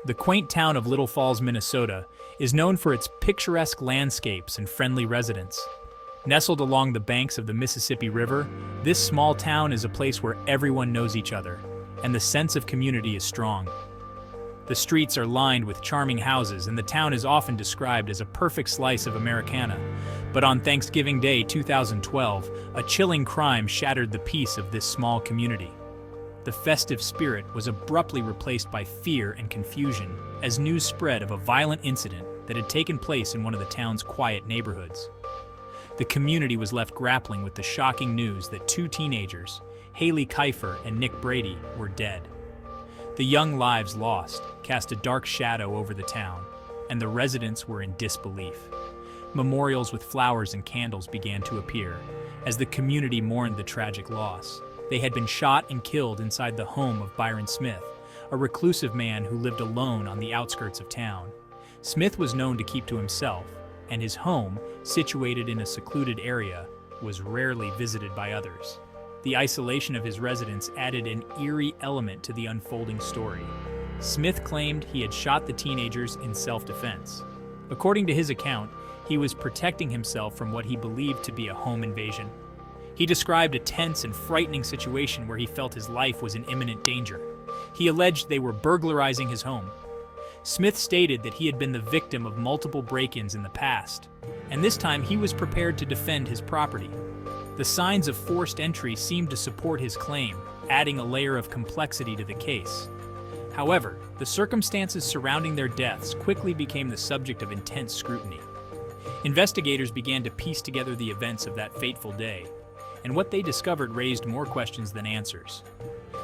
The quaint town of Little Falls, Minnesota, is known for its picturesque landscapes and friendly residents. Nestled along the banks of the Mississippi River, this small town is a place where everyone knows each other, and the sense of community is strong. The streets are lined with charming houses, and the town is often described as a perfect slice of Americana. But on Thanksgiving Day 2012, a chilling crime shattered the peace of this small community. The festive spirit was abruptly replaced by fear and confusion as news spread of a violent incident that had taken place in one of the town's quiet neighborhoods. The community was left grappling with the shocking news that two teenagers, Haile Kifer and Nick Brady, were dead. The young lives lost cast a dark shadow over the town, and the residents were in disbelief. Memorials with flowers and candles began to appear as the community mourned the tragic loss. They had been shot and killed inside the home of Byron Smith, a reclusive man who lived alone on the outskirts of town. Smith was known to keep to himself, and his home, situated in a secluded area, was rarely visited by others. The isolation of his residence added an eerie element to the unfolding story. Smith claimed he had shot the teenagers in self-defense. According to his account, he was protecting himself from what he believed to be a home invasion. He described a tense and frightening situation where he felt his life was in imminent danger. He alleged they were burglarizing his home. Smith stated that he had been the victim of multiple break-ins in the past, and this time he was prepared to defend his property. The signs of forced entry seemed to support his claim, adding a layer of complexity to the case. However, the circumstances surrounding their deaths quickly became the subject of intense scrutiny. Investigators began to piece together the events of that fateful day, and what they discovered raised more questions than answers.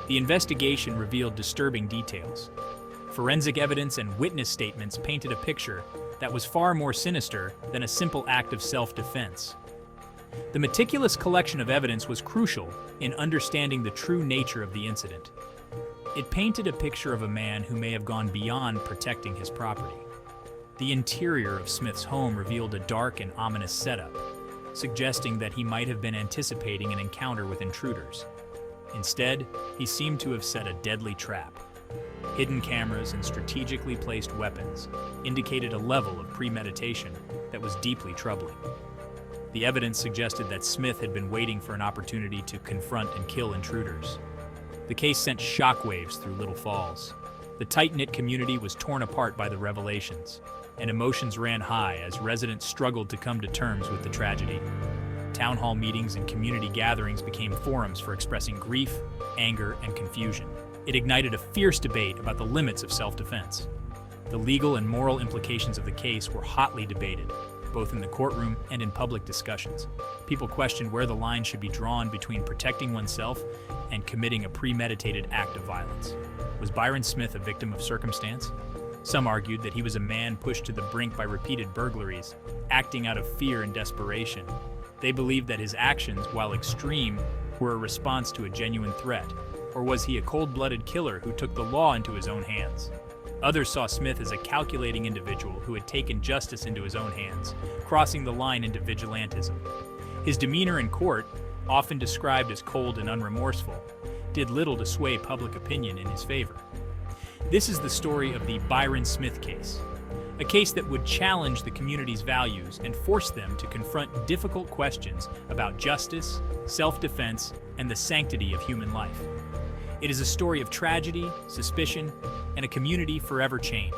The investigation revealed disturbing details. Forensic evidence and witness statements painted a picture that was far more sinister than a simple act of self-defense. The meticulous collection of evidence was crucial in understanding the true nature of the incident. It painted a picture of a man who may have gone beyond protecting his property. The interior of Smith's home revealed a dark and ominous setup, suggesting that he might have been anticipating an encounter with intruders. Instead, he seemed to have set a deadly trap. Hidden cameras and strategically placed weapons indicated a level of premeditation that was deeply troubling. The evidence suggested that Smith had been waiting for an opportunity to confront and kill intruders. The case sent shockwaves through Little Falls. The tight-knit community was torn apart by the revelations, and emotions ran high as residents struggled to come to terms with the tragedy. Town hall meetings and community gatherings became forums for expressing grief, anger, and confusion. It ignited a fierce debate about the limits of self-defense. The legal and moral implications of the case were hotly debated, both in the courtroom and in public discussions. People questioned where the line should be drawn between protecting oneself and committing a premeditated act of violence. Was Byron Smith a victim of circumstance? Some argued that he was a man pushed to the brink by repeated burglaries, acting out of fear and desperation. They believed that his actions, while extreme, were a response to a genuine threat. Or was he a cold-blooded killer who took the law into his own hands? Others saw Smith as a calculating individual who had taken justice into his own hands, crossing the line into vigilantism. His demeanor in court, often described as cold and unremorseful, did little to sway public opinion in his favor. This is the story of the Byron Smith case, a case that would challenge the community's values and force them to confront difficult questions about justice, self-defense, and the sanctity of human life. It is a story of tragedy, suspicion, and a community forever changed.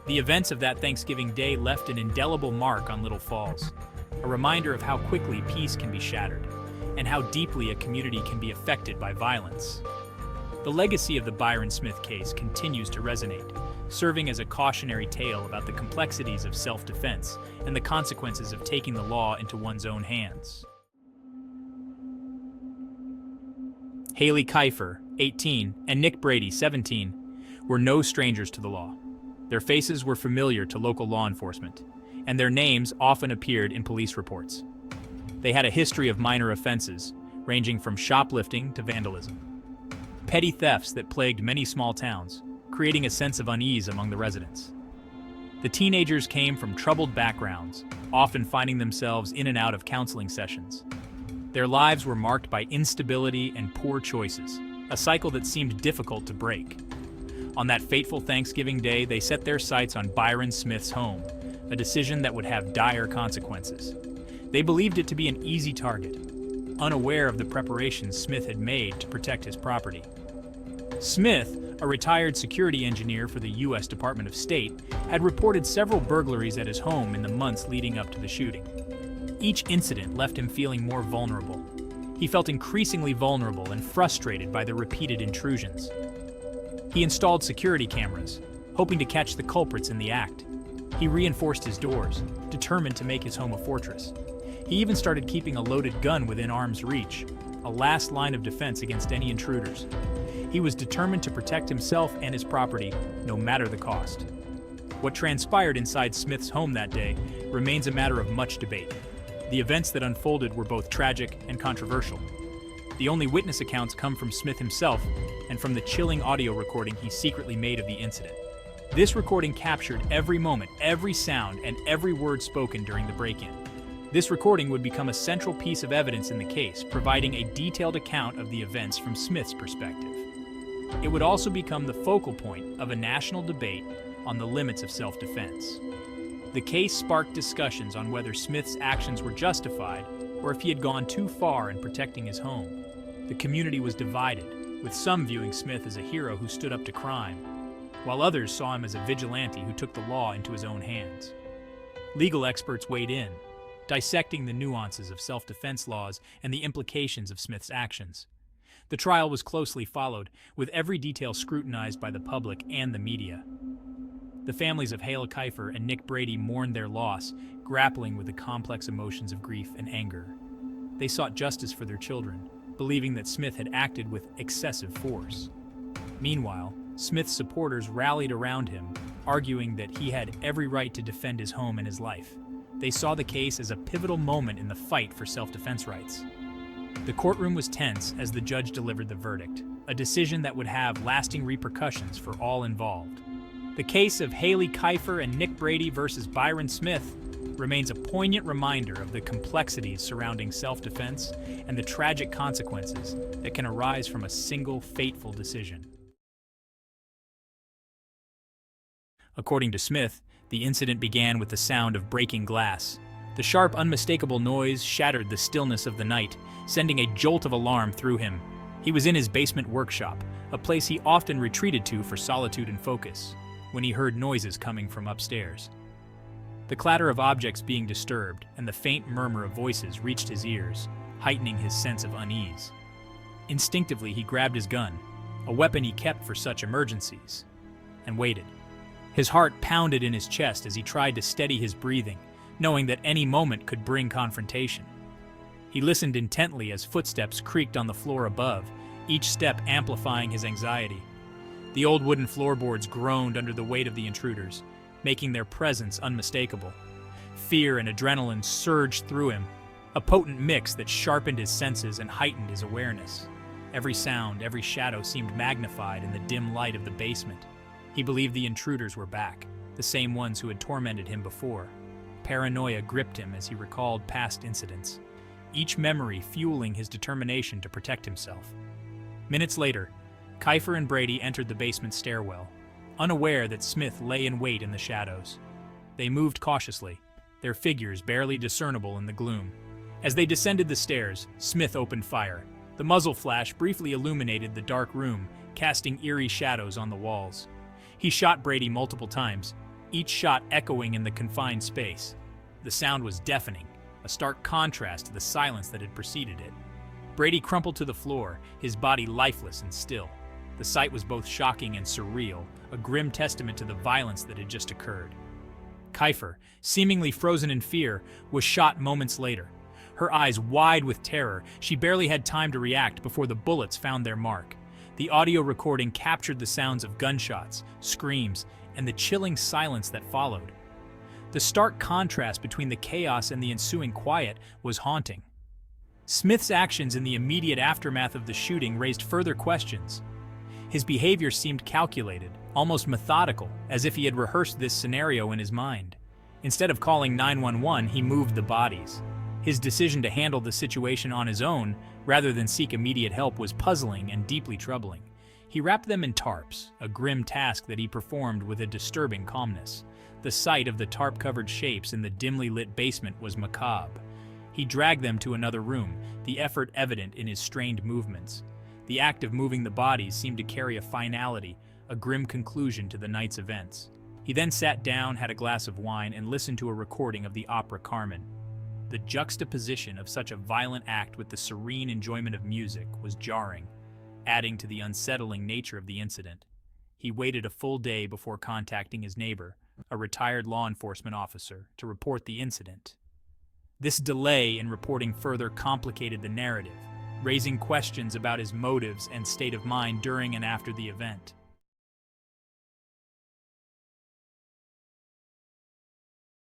The events of that Thanksgiving Day left an indelible mark on Little Falls, a reminder of how quickly peace can be shattered, and how deeply a community can be affected by violence. The legacy of the Byron Smith case continues to resonate, serving as a cautionary tale about the complexities of self-defense and the consequences of taking the law into one's own hands. Haile Kifer, 18, and Nick Brady, 17, were no strangers to the law. Their faces were familiar to local law enforcement, and their names often appeared in police reports. They had a history of minor offenses, ranging from shoplifting to vandalism. Petty thefts that plagued many small towns, creating a sense of unease among the residents. The teenagers came from troubled backgrounds, often finding themselves in and out of counseling sessions. Their lives were marked by instability and poor choices, a cycle that seemed difficult to break. On that fateful Thanksgiving Day, they set their sights on Byron Smith's home, a decision that would have dire consequences. They believed it to be an easy target, unaware of the preparations Smith had made to protect his property. Smith, a retired security engineer for the U.S. Department of State, had reported several burglaries at his home in the months leading up to the shooting. Each incident left him feeling more vulnerable. He felt increasingly vulnerable and frustrated by the repeated intrusions. He installed security cameras, hoping to catch the culprits in the act. He reinforced his doors, determined to make his home a fortress. He even started keeping a loaded gun within arm's reach, a last line of defense against any intruders. He was determined to protect himself and his property, no matter the cost. What transpired inside Smith's home that day remains a matter of much debate. The events that unfolded were both tragic and controversial. The only witness accounts come from Smith himself and from the chilling audio recording he secretly made of the incident. This recording captured every moment, every sound, and every word spoken during the break-in. This recording would become a central piece of evidence in the case, providing a detailed account of the events from Smith's perspective. It would also become the focal point of a national debate on the limits of self-defense. The case sparked discussions on whether Smith's actions were justified or if he had gone too far in protecting his home. The community was divided, with some viewing Smith as a hero who stood up to crime, while others saw him as a vigilante who took the law into his own hands. Legal experts weighed in, dissecting the nuances of self-defense laws and the implications of Smith's actions. The trial was closely followed, with every detail scrutinized by the public and the media. The families of Haile, Kifer, and Nick Brady mourned their loss, grappling with the complex emotions of grief and anger. They sought justice for their children, believing that Smith had acted with excessive force. Meanwhile, Smith's supporters rallied around him, arguing that he had every right to defend his home and his life. They saw the case as a pivotal moment in the fight for self-defense rights. The courtroom was tense as the judge delivered the verdict, a decision that would have lasting repercussions for all involved. The case of Haile, Kifer, and Nick Brady versus Byron Smith remains a poignant reminder of the complexities surrounding self-defense and the tragic consequences that can arise from a single fateful decision. According to Smith, the incident began with the sound of breaking glass. The sharp, unmistakable noise shattered the stillness of the night, sending a jolt of alarm through him. He was in his basement workshop, a place he often retreated to for solitude and focus, when he heard noises coming from upstairs. The clatter of objects being disturbed and the faint murmur of voices reached his ears, heightening his sense of unease. Instinctively, he grabbed his gun, a weapon he kept for such emergencies, and waited. His heart pounded in his chest as he tried to steady his breathing, knowing that any moment could bring confrontation. He listened intently as footsteps creaked on the floor above, each step amplifying his anxiety. The old wooden floorboards groaned under the weight of the intruders, making their presence unmistakable. Fear and adrenaline surged through him, a potent mix that sharpened his senses and heightened his awareness. Every sound, every shadow seemed magnified in the dim light of the basement. He believed the intruders were back, the same ones who had tormented him before. Paranoia gripped him as he recalled past incidents, each memory fueling his determination to protect himself. Minutes later, Kifer and Brady entered the basement stairwell, unaware that Smith lay in wait in the shadows. They moved cautiously, their figures barely discernible in the gloom. As they descended the stairs, Smith opened fire. The muzzle flash briefly illuminated the dark room, casting eerie shadows on the walls. He shot Brady multiple times, each shot echoing in the confined space. The sound was deafening, a stark contrast to the silence that had preceded it. Brady crumpled to the floor, his body lifeless and still. The sight was both shocking and surreal, a grim testament to the violence that had just occurred. Kifer, seemingly frozen in fear, was shot moments later. Her eyes wide with terror, she barely had time to react before the bullets found their mark. The audio recording captured the sounds of gunshots, screams, and the chilling silence that followed. The stark contrast between the chaos and the ensuing quiet was haunting. Smith's actions in the immediate aftermath of the shooting raised further questions. His behavior seemed calculated, almost methodical, as if he had rehearsed this scenario in his mind. Instead of calling 911, he moved the bodies. His decision to handle the situation on his own, rather than seek immediate help, was puzzling and deeply troubling. He wrapped them in tarps, a grim task that he performed with a disturbing calmness. The sight of the tarp-covered shapes in the dimly lit basement was macabre. He dragged them to another room, the effort evident in his strained movements. The act of moving the bodies seemed to carry a finality, a grim conclusion to the night's events. He then sat down, had a glass of wine, and listened to a recording of the opera Carmen. The juxtaposition of such a violent act with the serene enjoyment of music was jarring, adding to the unsettling nature of the incident. He waited a full day before contacting his neighbor, a retired law enforcement officer, to report the incident. This delay in reporting further complicated the narrative, raising questions about his motives and state of mind during and after the event.